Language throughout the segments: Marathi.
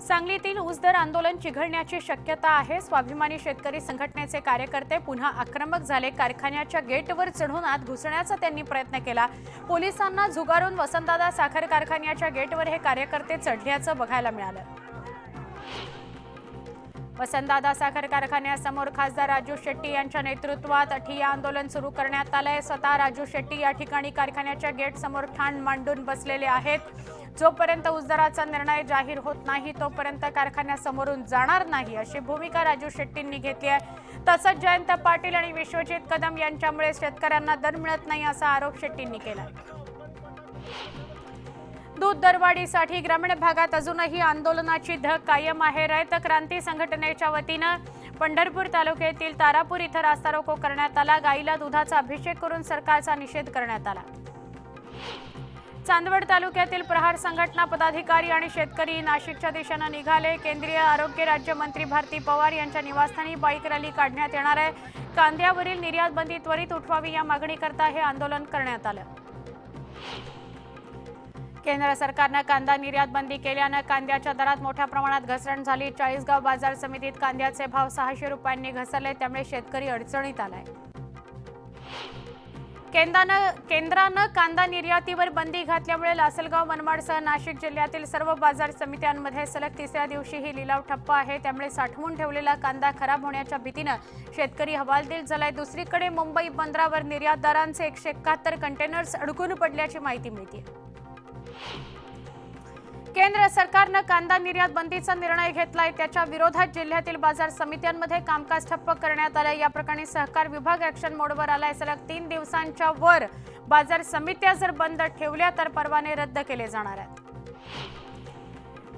सांगलीतील ऊस दर आंदोलन चिघळण्याची शक्यता आहे। स्वाभिमानी शेतकरी संघटनेचे कार्यकर्ते पुन्हा आक्रमक झाले। कारखान्याच्या गेटवर चढून आत घुसण्याचा त्यांनी प्रयत्न केला। पोलिसांना झुगारून वसंतदादा साखर कारखान्याच्या गेटवर हे कार्यकर्ते चढल्याचं बघायला मिळालं। वसंतदादा साखर कारखान्यासमोर खासदार राजू शेट्टी यांच्या नेतृत्वात ठिय्या आंदोलन सुरू करण्यात आलंय। स्वतः राजू शेट्टी या ठिकाणी कारखान्याच्या गेट समोर ठाण मांडून बसलेले आहेत। जोपर्यंत ऊस दराचा निर्णय जाहीर होत नाही तोपर्यंत कारखान्यासमोरून जाणार नाही अशी भूमिका राजू शेट्टींनी घेतली आहे। तसंच जयंत पाटील आणि विश्वजित कदम यांच्यामुळे शेतकऱ्यांना दर मिळत नाही असा आरोप शेट्टींनी केला। दूध दरवाढीसाठी ग्रामीण भागात अजूनही आंदोलनाची धग कायम आहे। रयत क्रांती संघटनेच्या वतीनं पंढरपूर तालुक्यातील तारापूर इथं रास्ता रोको करण्यात आला। गाईला दुधाचा अभिषेक करून सरकारचा निषेध करण्यात आला। चांदवड तालुक्यातील प्रहार संघटना पदाधिकारी आणि शेतकरी नाशिकच्या दिशेने निघाले। केंद्रीय आरोग्य राज्यमंत्री भारती पवार यांच्या निवासस्थानी बाईक रॅली काढण्यात येणार आहे। कांद्यावरील निर्यात बंदी त्वरित उठवावी या मागणीकरता हे आंदोलन करण्यात आलं। केंद्र सरकारने कांदा निर्यात बंदी केल्याने कांद्याच्या दरात मोठ्या प्रमाणात घसरण झाली। चाळीसगाव बाजार समितीत कांद्याचे भाव 600 रुपयांनी घसरले, त्यामुळे शेतकरी अडचणीत आलाय। केंद्रानं कांदा निर्यातीवर बंदी घातल्यामुळे लासलगाव मनमाडसह नाशिक जिल्ह्यातील सर्व बाजार समित्यांमध्ये सलग तिसऱ्या दिवशीही लिलाव ठप्प आहे। त्यामुळे साठवून ठेवलेला कांदा खराब होण्याच्या भीतीने शेतकरी हवालदिल झालाय। दुसरीकडे मुंबई बंदरावर निर्यातदारांचे 171 कंटेनर्स अडकून पडल्याची माहिती मिळते। केंद्र सरकारने कांदा निर्यात बंदीचा निर्णय घेतलाय, त्याच्या विरोधात जिल्ह्यातील बाजार समित्यांमध्ये कामकाज ठप्प करण्यात आले। या प्रकरणी सहकार विभाग ॲक्शन मोडवर आलाय। सलग 3 दिवसांच्या वर बाजार समित्या जर बंद ठेवल्या तर परवाने रद्द केले जाणार आहेत।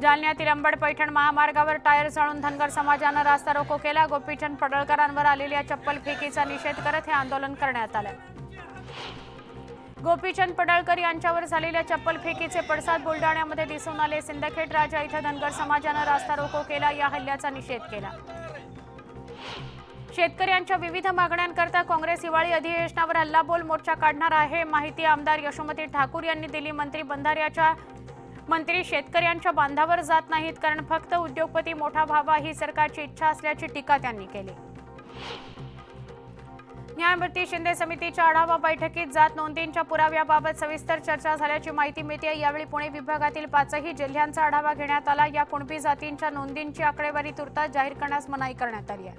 जालन्यातील अंबड पैठण महामार्गावर टायर जाळून धनगर समाजाने रास्ता रोको केला। गोपीचंद पडळकरांवर आलेल्या चप्पल फेकीचा निषेध करत हे आंदोलन करण्यात आले। गोपीचंद पडळकर यांच्यावर झालेल्या चप्पल फेकीचे पडसाद बुलडाण्यामध्ये दिसून आले। सिंदखेड राजा इथं धनगर समाजाने रास्ता रोको केला, या हल्ल्याचा निषेध केला। शेतकऱ्यांच्या विविध मागण्यांकरता काँग्रेस हिवाळी अधिवेशनावर हल्लाबोल मोर्चा काढणार आहे। माहिती आमदार यशोमती ठाकूर यांनी दिली। मंत्री शेतकऱ्यांच्या बांधावर जात नाहीत, कारण फक्त उद्योगपती मोठा व्हावा ही सरकारची इच्छा असल्याची टीका त्यांनी केली। न्यायमूर्ती शिंदे समितीच्या आढावा बैठकीत जात नोंदींच्या पुराव्याबाबत सविस्तर चर्चा झाल्याची माहिती मिळते। यावेळी पुणे विभागातील 5ही जिल्ह्यांचा आढावा घेण्यात आला। या कुणबी जातींच्या नोंदींची आकडेवारी तुर्तास जाहीर करण्यास मनाई करण्यात आली आहे।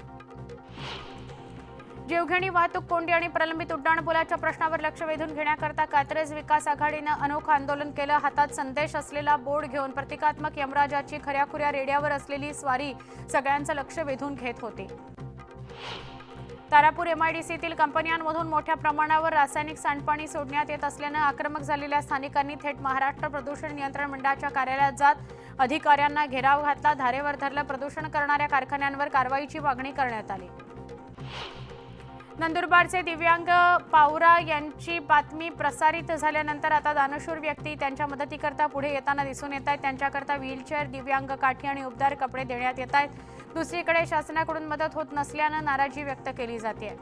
जीवघेणी वाहतूक कोंडी आणि प्रलंबित उड्डाणपुलाच्या प्रश्नावर लक्ष वेधून घेण्याकरता कात्रज विकास आघाडीनं अनोखं आंदोलन केलं। हातात संदेश असलेला बोर्ड घेऊन प्रतिकात्मक यमराजाची खऱ्याखुऱ्या रेड्यावर असलेली स्वारी सगळ्यांचं लक्ष वेधून घेत होती। तारापूर एमआयडीसीतील कंपन्यांमधून मोठ्या प्रमाणावर रासायनिक सांडपाणी सोडण्यात येत असल्याने आक्रमक झालेल्या स्थानिकांनी थेट महाराष्ट्र प्रदूषण नियंत्रण मंडळाच्या कार्यालयात जात अधिकाऱ्यांना घेराव घातला। धारेवर धरलं। प्रदूषण करणाऱ्या कारखान्यांवर कारवाईची मागणी करण्यात आली। नंदुरबारचे दिव्यांग पावरा यांची बातमी प्रसारित झाल्यानंतर आता दानशूर व्यक्ती त्यांच्या मदतीकरता पुढे येताना दिसून येत आहेत। त्यांच्याकरता व्हीलचेअर, दिव्यांग काठी आणि उबदार कपडे देण्यात येत आहेत। दुसरीकडे शासनाकडून मदत होत नसल्याने नाराजी व्यक्त केली जाते।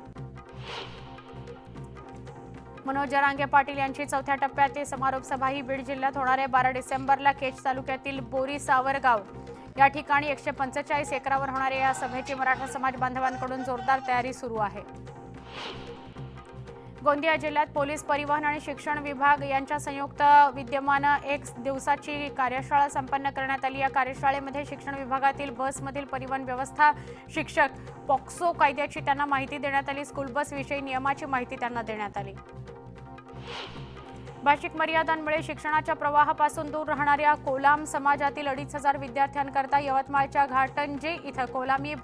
मनोज जरांगे पाटील यांची 4थ्या टप्प्यातील समारोप सभा ही बीड जिल्ह्यात होणार आहे। 12 डिसेंबरला केज तालुक्यातील बोरी सावरगाव या ठिकाणी 145 एकरावर होणाऱ्या या सभेची मराठा समाज बांधवांकडून जोरदार तयारी सुरू आहे। गोंदिया जिल्ह्यात पोलीस, परिवहन आणि शिक्षण विभाग यांच्या संयुक्त विद्यमानं 1 दिवसाची कार्यशाळा संपन्न करण्यात आली। या कार्यशाळेमध्ये शिक्षण विभागातील बसमधील परिवहन व्यवस्था, शिक्षक, पॉक्सो कायद्याची त्यांना माहिती देण्यात आली। स्कूल बस विषयी नियमाची माहिती त्यांना देण्यात आली। भाषिक मर्यादांमुळे शिक्षणाच्या प्रवाहापासून दूर राहणाऱ्या कोलाम समाजातील 2,500 विद्यार्थ्यांकरता यवतमाळच्या घाटंजे इथं कोलामी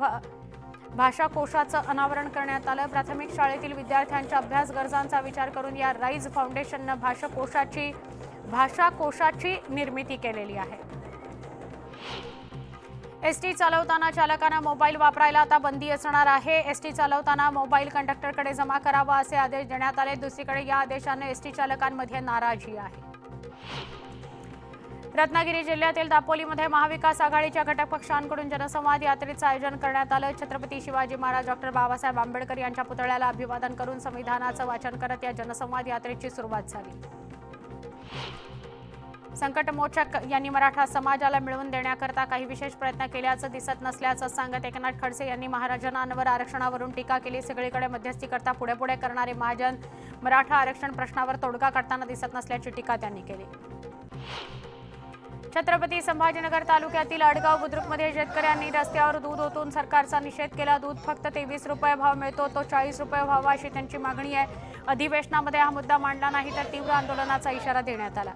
भाषाकोशाचं अनावरण करण्यात आलं। प्राथमिक शाळेतील विद्यार्थ्यांच्या अभ्यास गरजांचा विचार करून या राईज फाउंडेशनने भाषाकोशाची निर्मिती केलेली आहे। एसटी चालवताना चालकांना मोबाईल वापरायला आता बंदी असणार आहे। एसटी चालवताना मोबाईल कंडक्टरकडे जमा करावा असे आदेश देण्यात आले। दुसरीकडे या आदेशाने एसटी चालकांमध्ये नाराजी आहे। रत्नागिरी जिल्ह्यातील दापोलीमध्ये महाविकास आघाडीच्या घटक पक्षांकडून जनसंवाद यात्रेचं आयोजन करण्यात आलं। छत्रपती शिवाजी महाराज, डॉक्टर बाबासाहेब आंबेडकर यांच्या पुतळ्याला अभिवादन करून संविधानाचं वाचन करत या जनसंवाद यात्रेची सुरुवात झाली। संकटमोचक यांनी मराठा समाजाला मिळवून देण्याकरता काही विशेष प्रयत्न केल्याचं दिसत नसल्याचं सांगत एकनाथ खडसे यांनी महाराजांवर आरक्षणावरून टीका केली। सगळीकडे मध्यस्थी करता पुढे करणारे महाजन मराठा आरक्षण प्रश्नावर तोडगा काढताना दिसत नसल्याची टीका त्यांनी केली। छत्रपती संभाजीनगर तालुक्यातील अडगाव बुद्रुकमध्ये शेतकऱ्यांनी रस्त्यावर दूध ओतून सरकारचा निषेध केला। दूध फक्त 23 रुपये भाव मिळतो, तो 40 रुपये व्हावा अशी त्यांची मागणी आहे। अधिवेशनामध्ये हा मुद्दा मांडला नाही तर तीव्र आंदोलनाचा इशारा देण्यात आला।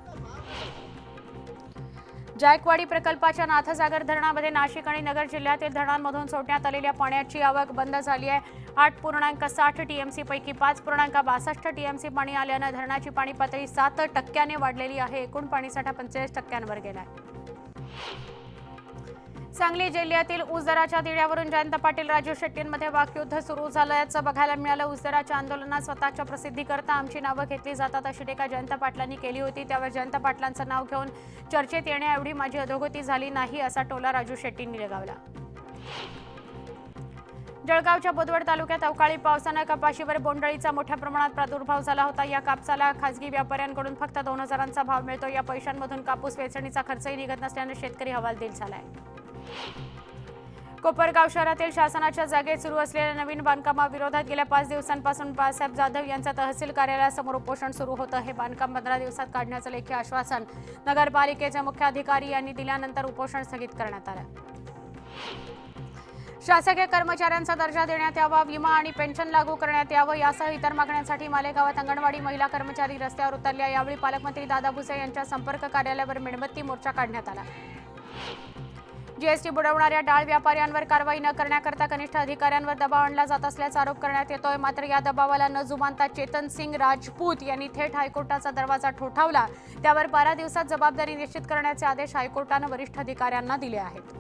जायकवाडी प्रकल्पाच्या नाथसागर धरणामध्ये नाशिक आणि नगर जिल्ह्यातील धरणांमधून सोडण्यात आलेल्या पाण्याची आवक बंद झाली आहे। 8.60 टीएमसी पैकी 5.62 टीएमसी पाणी आल्यानं धरणाची पाणी पातळी 7% वाढलेली आहे। एकूण पाणीसाठा 45% गेलाय। सांगली जिल्ह्यातील ऊस दराच्या तिढ्यावरून जयंत पाटील राजू शेट्टींमध्ये वाकयुद्ध सुरू झाल्याचं बघायला मिळालं। ऊस दराच्या आंदोलनात स्वतःच्या प्रसिद्धीकरता आमची नावं घेतली जातात अशी टीका जयंत पाटलांनी केली होती। त्यावर जयंत पाटलांचं नाव घेऊन चर्चेत येण्याएवढी माझी अधोगती झाली नाही असा टोला राजू शेट्टींनी लगावला। जळगावच्या बोदवड तालुक्यात अवकाळी पावसानं कपाशीवर बोंडअळीचा मोठ्या प्रमाणात प्रादुर्भाव झाला होता। या कापसाला खासगी व्यापाऱ्यांकडून फक्त 2000चा भाव मिळतो। या पैशांमधून कापूस वेचणीचा खर्चही निघत नसल्याने शेतकरी हवालदिल झालाय। कोपरगाव शहरातील शासनाच्या जागेत सुरू असलेल्या नवीन बांधकामाविरोधात गेल्या 5 दिवसांपासून बाळासाहेब जाधव यांचा तहसील कार्यालयासमोर उपोषण सुरू होतं। हे बांधकाम 15 दिवसात काढण्याचं लेखी आश्वासन नगरपालिकेचे मुख्य अधिकारी यांनी दिल्यानंतर उपोषण स्थगित करण्यात आलं। शासकीय कर्मचाऱ्यांचा दर्जा देण्यात यावा, विमा आणि पेन्शन लागू करण्यात यावं यासह इतर मागण्यांसाठी मालेगावात अंगणवाडी महिला कर्मचारी रस्त्यावर उतरल्या। यावेळी पालकमंत्री दादा भुसे यांच्या संपर्क कार्यालयावर मेणबत्ती मोर्चा काढण्यात आला। जीएसटी बुडवणाऱ्या डाळ व्यापाऱ्यांवर कारवाई न करण्याकरता कनिष्ठ अधिकाऱ्यांवर दबाव आणला जात असल्याचा आरोप करण्यात येतोय। मात्र या दबावाला न जुमानता चेतन सिंग राजपूत यांनी थेट हायकोर्टाचा दरवाजा ठोठावला। त्यावर 12 दिवसात जबाबदारी निश्चित करण्याचे आदेश हायकोर्टानं वरिष्ठ अधिकाऱ्यांना दिले आहेत।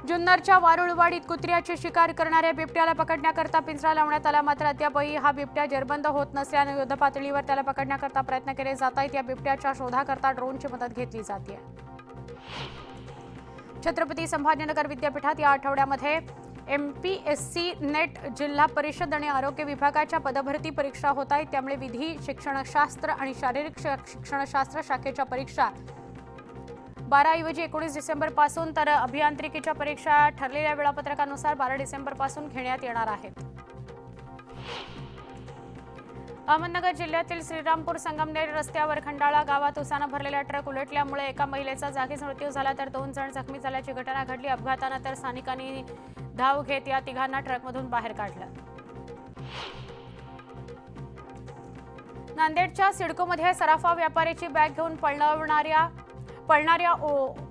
जुन्नरच्या वारुळवाडीत कुत्र्याची शिकार करणाऱ्या बिबट्याला पकडण्याकरता पिंजरा लावण्यात आला। मात्र अद्यापही हा बिबट्या जेरबंद होत नसल्याने युद्धपातळीवर त्याला पकडण्याकरता प्रयत्न केले जात आहेत। या बिबट्याच्या शोधाकरता ड्रोनची मदत घेतली जाते। छत्रपती संभाजीनगर विद्यापीठात या आठवड्यामध्ये एमपीएससी नेट जिल्हा परिषद आणि आरोग्य विभागाच्या पदभरती परीक्षा होत आहेत। त्यामुळे विधी शिक्षणशास्त्र आणि शारीरिक शिक्षणशास्त्र शाखेच्या परीक्षा 12 ऐवजी 19 डिसेंबर पासून तर अभियांत्रिकीच्या परीक्षा ठरलेल्या वेळापत्रकानुसार 12 डिसेंबर पासून घेण्यात येणार आहेत। अहमदनगर जिल्ह्यातील श्रीरामपूर संगमनेर रस्त्यावर खंडाळा गावात उसानं भरलेला ट्रक उलटल्यामुळे एका महिलेचा जागीच मृत्यू झाला तर 2 जण जखमी झाल्याची घटना घडली। अपघातानं तर स्थानिकांनी धाव घेत या तिघांना ट्रकमधून बाहेर काढलं। नांदेडच्या सिडकोमध्ये सराफा व्यापाऱ्याची बॅग घेऊन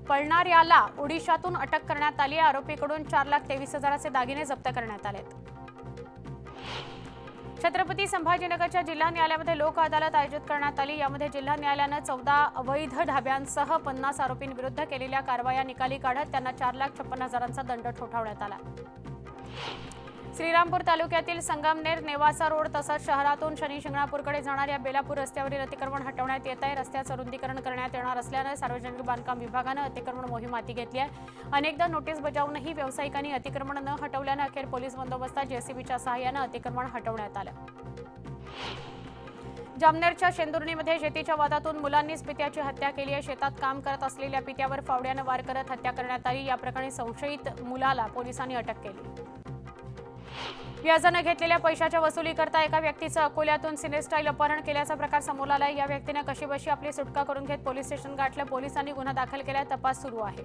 पळणाऱ्याला ओडिशातून अटक करण्यात आली। आरोपीकडून 4,23,000चे दागिने जप्त करण्यात आलेत। छत्रपती संभाजीनगरच्या जिल्हा न्यायालयामध्ये लोक अदालत आयोजित करण्यात आली। यामध्ये जिल्हा न्यायालयानं 14 अवैध ढाब्यांसह 50 आरोपींविरुद्ध केलेल्या कारवाया निकाली काढत त्यांना 4,56,000चा दंड ठोठावण्यात आला। श्रीरामपूर तालुक्यातील संगमनेर नेवासा रोड तसंच शहरातून शनी शिंगणापूरकडे जाणाऱ्या बेलापूर रस्त्यावरील अतिक्रमण हटवण्यात येत आहे। रस्त्याचं रुंदीकरण करण्यात येणार असल्यानं सार्वजनिक बांधकाम विभागानं अतिक्रमण मोहीम हाती घेतली आहे। अनेकदा नोटीस बजावूनही व्यावसायिकांनी अतिक्रमण न हटवल्यानं अखेर पोलीस बंदोबस्तात जेसीबीच्या सहाय्यानं अतिक्रमण हटवण्यात आलं। जामनेरच्या शेंदुर्णीमध्ये शेतीच्या वादातून मुलांनीच पित्याची हत्या केली आहे। शेतात काम करत असलेल्या पित्यावर फावड्यानं वार करत हत्या करण्यात आली। या प्रकरणी संशयित मुलाला पोलिसांनी अटक केली। व्याजानं घेतलेल्या पैशाच्या वसुलीकरता एका व्यक्तीचं अकोल्यातून सिनेस्टाईल अपहरण केल्याचा प्रकार समोर आलाय। या व्यक्तीने कशीबशी आपली सुटका करून घेत पोलीस स्टेशन गाठलं। पोलिसांनी गुन्हा दाखल केला, तपास सुरू आहे।